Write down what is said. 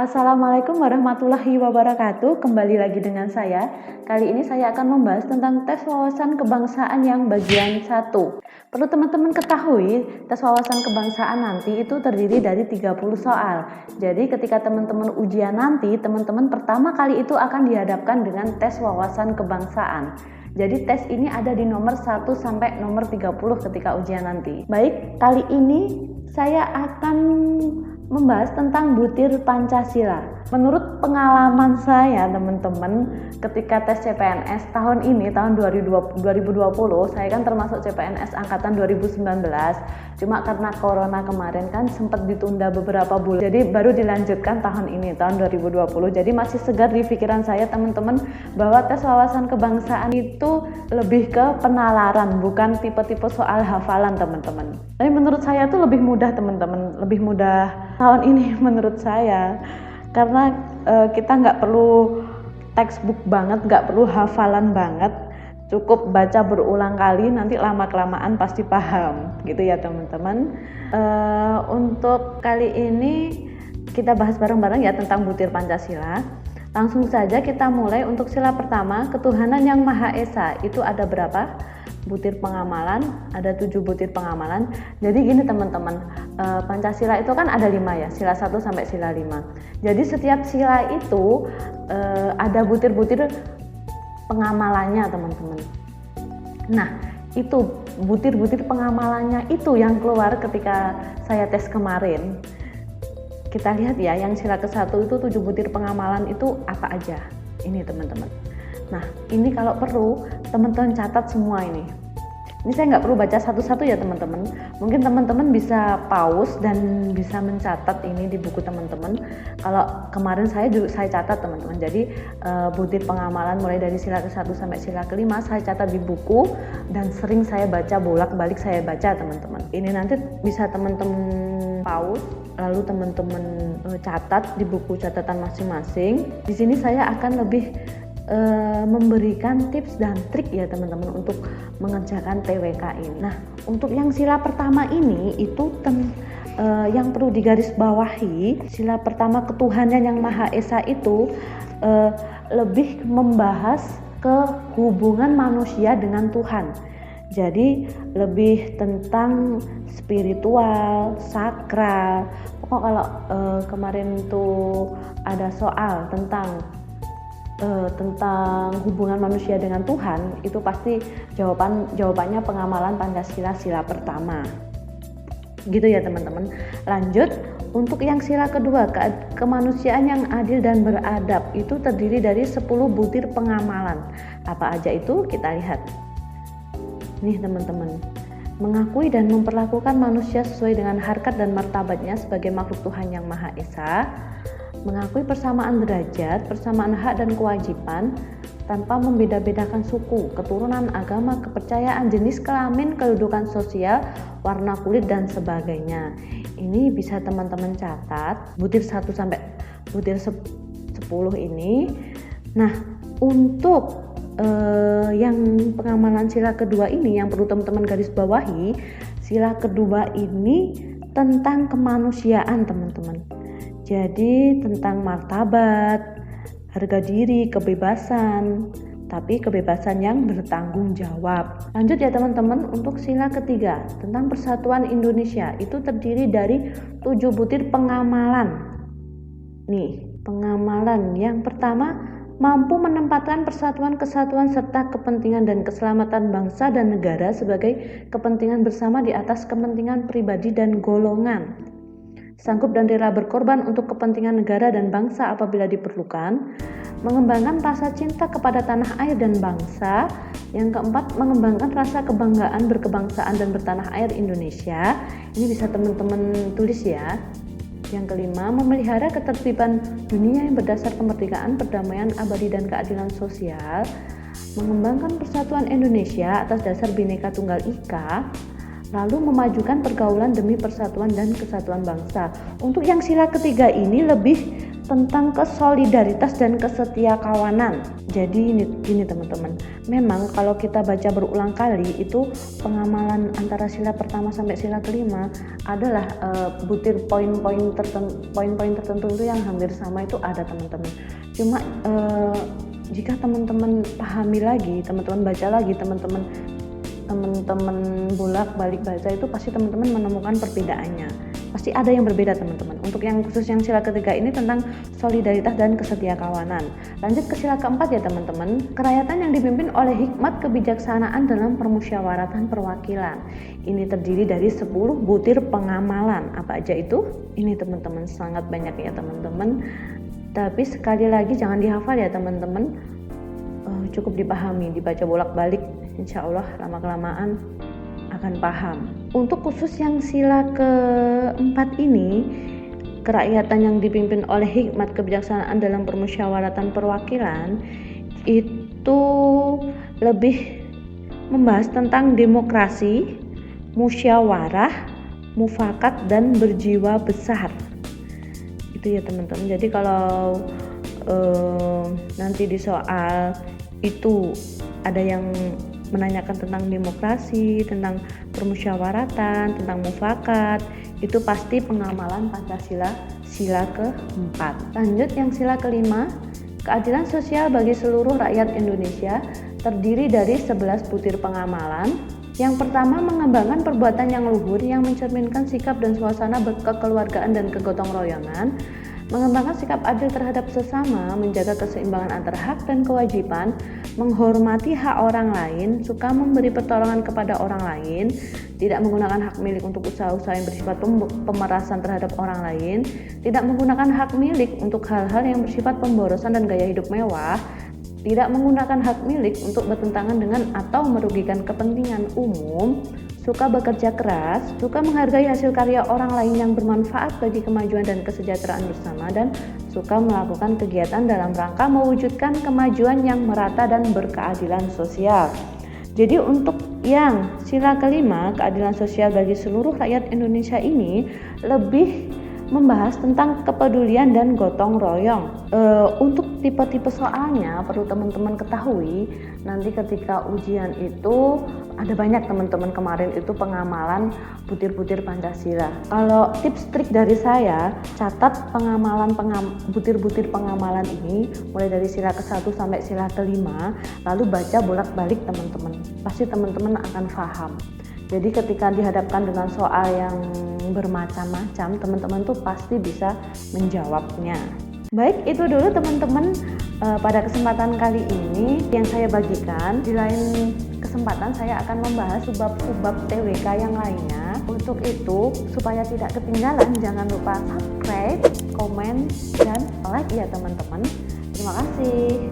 Assalamualaikum warahmatullahi wabarakatuh. Kembali lagi dengan saya. Kali ini saya akan membahas tentang tes wawasan kebangsaan yang bagian 1. Perlu teman-teman ketahui, tes wawasan kebangsaan nanti itu terdiri dari 30 soal. Jadi ketika teman-teman ujian nanti, teman-teman pertama kali itu akan dihadapkan dengan tes wawasan kebangsaan. Jadi tes ini ada di nomor 1 sampai nomor 30 ketika ujian nanti. Baik, kali ini saya akan membahas tentang butir Pancasila. Menurut pengalaman saya teman-teman, ketika tes CPNS tahun ini, tahun 2020, saya kan termasuk CPNS angkatan 2019. Cuma karena corona kemarin kan sempat ditunda beberapa bulan, jadi baru dilanjutkan tahun ini, tahun 2020. Jadi masih segar di pikiran saya teman-teman bahwa tes wawasan kebangsaan itu lebih ke penalaran, bukan tipe-tipe soal hafalan teman-teman. Tapi menurut saya tuh lebih mudah teman-teman, lebih mudah tahun ini menurut saya, karena kita nggak perlu textbook banget, nggak perlu hafalan banget, cukup baca berulang kali, nanti lama-kelamaan pasti paham gitu ya teman-teman. Untuk kali ini kita bahas bareng-bareng ya tentang butir Pancasila. Langsung saja kita mulai. Untuk sila pertama, ketuhanan yang Maha Esa, itu ada berapa butir pengamalan? Ada 7 butir pengamalan. Jadi gini teman-teman, Pancasila itu kan ada 5 ya, sila 1 sampai sila 5. Jadi setiap sila itu ada butir-butir pengamalannya teman-teman. Nah, itu butir-butir pengamalannya itu yang keluar ketika saya tes kemarin. Kita lihat ya, yang sila ke-1 itu 7 butir pengamalan itu apa aja. Ini teman-teman. Nah, ini kalau perlu teman-teman catat semua ini. Ini saya nggak perlu baca satu-satu ya teman-teman. Mungkin teman-teman bisa pause dan bisa mencatat ini di buku teman-teman. Kalau kemarin saya catat teman-teman. Jadi butir pengamalan mulai dari sila ke-1 sampai sila ke-5 saya catat di buku dan sering saya baca bolak-balik saya baca teman-teman. Ini nanti bisa teman-teman pause lalu teman-teman catat di buku catatan masing-masing. Di sini saya akan lebih memberikan tips dan trik ya teman-teman untuk mengerjakan TWK ini. Nah, untuk yang sila pertama ini itu yang perlu digarisbawahi, sila pertama ketuhanan yang Maha Esa itu lebih membahas ke hubungan manusia dengan Tuhan. Jadi lebih tentang spiritual, sakral. Pokoknya kalau kemarin tuh ada soal tentang hubungan manusia dengan Tuhan, itu pasti jawabannya pengamalan Pancasila sila pertama. Gitu ya teman-teman. Lanjut, untuk yang sila kedua, kemanusiaan yang adil dan beradab, itu terdiri dari 10 butir pengamalan. Apa aja itu? Kita lihat. Nih teman-teman. Mengakui dan memperlakukan manusia sesuai dengan harkat dan martabatnya sebagai makhluk Tuhan yang Maha Esa. Mengakui persamaan derajat, persamaan hak dan kewajiban tanpa membeda-bedakan suku, keturunan, agama, kepercayaan, jenis kelamin, kedudukan sosial, warna kulit dan sebagainya. Ini bisa teman-teman catat butir 1 sampai butir 10 ini. Nah, untuk yang pengamalan sila kedua ini yang perlu teman-teman garis bawahi, sila kedua ini tentang kemanusiaan teman-teman. Jadi tentang martabat, harga diri, kebebasan, tapi kebebasan yang bertanggung jawab. Lanjut ya teman-teman, untuk sila ketiga tentang persatuan Indonesia, itu terdiri dari 7 butir pengamalan. Nih, pengamalan yang pertama, mampu menempatkan persatuan, kesatuan, serta kepentingan dan keselamatan bangsa dan negara sebagai kepentingan bersama di atas kepentingan pribadi dan golongan. Sanggup dan rela berkorban untuk kepentingan negara dan bangsa apabila diperlukan. Mengembangkan rasa cinta kepada tanah air dan bangsa. Yang keempat, mengembangkan rasa kebanggaan berkebangsaan dan bertanah air Indonesia. Ini bisa teman-teman tulis ya. Yang kelima, memelihara ketertiban dunia yang berdasar kemerdekaan, perdamaian, abadi, dan keadilan sosial. Mengembangkan persatuan Indonesia atas dasar Bhinneka Tunggal Ika. Lalu memajukan pergaulan demi persatuan dan kesatuan bangsa. Untuk yang sila ketiga ini lebih tentang kesolidaritas dan kesetiakawanan. Jadi ini teman-teman, memang kalau kita baca berulang kali itu pengamalan antara sila pertama sampai sila kelima adalah butir poin-poin tertentu itu yang hampir sama itu ada teman-teman. Cuma jika teman-teman pahami lagi, teman-teman baca lagi, teman-teman bolak-balik baca itu pasti teman-teman menemukan perbedaannya. Pasti ada yang berbeda teman-teman. Untuk yang khusus yang sila ketiga ini tentang solidaritas dan kesetiakawanan. Lanjut ke sila keempat ya teman-teman. Kerakyatan yang dipimpin oleh hikmat kebijaksanaan dalam permusyawaratan perwakilan. Ini terdiri dari 10 butir pengamalan. Apa aja itu? Ini teman-teman sangat banyak ya teman-teman. Tapi sekali lagi jangan dihafal ya teman-teman. Cukup dipahami, dibaca bolak-balik. Insya Allah lama-kelamaan akan paham. Untuk khusus yang sila keempat ini, kerakyatan yang dipimpin oleh hikmat kebijaksanaan dalam permusyawaratan perwakilan itu lebih membahas tentang demokrasi, musyawarah, mufakat, dan berjiwa besar. Itu ya teman-teman. Jadi kalau nanti di soal itu ada yang menanyakan tentang demokrasi, tentang permusyawaratan, tentang mufakat, itu pasti pengamalan Pancasila sila keempat. Lanjut yang sila kelima, keadilan sosial bagi seluruh rakyat Indonesia terdiri dari 11 butir pengamalan. Yang pertama, mengembangkan perbuatan yang luhur yang mencerminkan sikap dan suasana kekeluargaan dan kegotong royongan. Mengembangkan sikap adil terhadap sesama, menjaga keseimbangan antara hak dan kewajiban, menghormati hak orang lain, suka memberi pertolongan kepada orang lain, tidak menggunakan hak milik untuk usaha-usaha yang bersifat pemerasan terhadap orang lain, tidak menggunakan hak milik untuk hal-hal yang bersifat pemborosan dan gaya hidup mewah, tidak menggunakan hak milik untuk bertentangan dengan atau merugikan kepentingan umum, suka bekerja keras, suka menghargai hasil karya orang lain yang bermanfaat bagi kemajuan dan kesejahteraan bersama, dan suka melakukan kegiatan dalam rangka mewujudkan kemajuan yang merata dan berkeadilan sosial. Jadi untuk yang sila kelima, keadilan sosial bagi seluruh rakyat Indonesia ini lebih membahas tentang kepedulian dan gotong royong. Untuk tipe-tipe soalnya perlu teman-teman ketahui, nanti ketika ujian itu ada banyak teman-teman kemarin itu pengamalan butir-butir Pancasila. Kalau tips trik dari saya, catat pengamalan butir-butir pengamalan ini mulai dari sila ke-1 sampai sila ke-5, lalu baca bolak-balik teman-teman. Pasti teman-teman akan paham. Jadi ketika dihadapkan dengan soal yang bermacam-macam, teman-teman tuh pasti bisa menjawabnya. Baik, itu dulu teman-teman pada kesempatan kali ini yang saya bagikan. Di lain kesempatan saya akan membahas subbab TWK yang lainnya. Untuk itu, supaya tidak ketinggalan, jangan lupa subscribe, komen, dan like ya teman-teman. Terima kasih.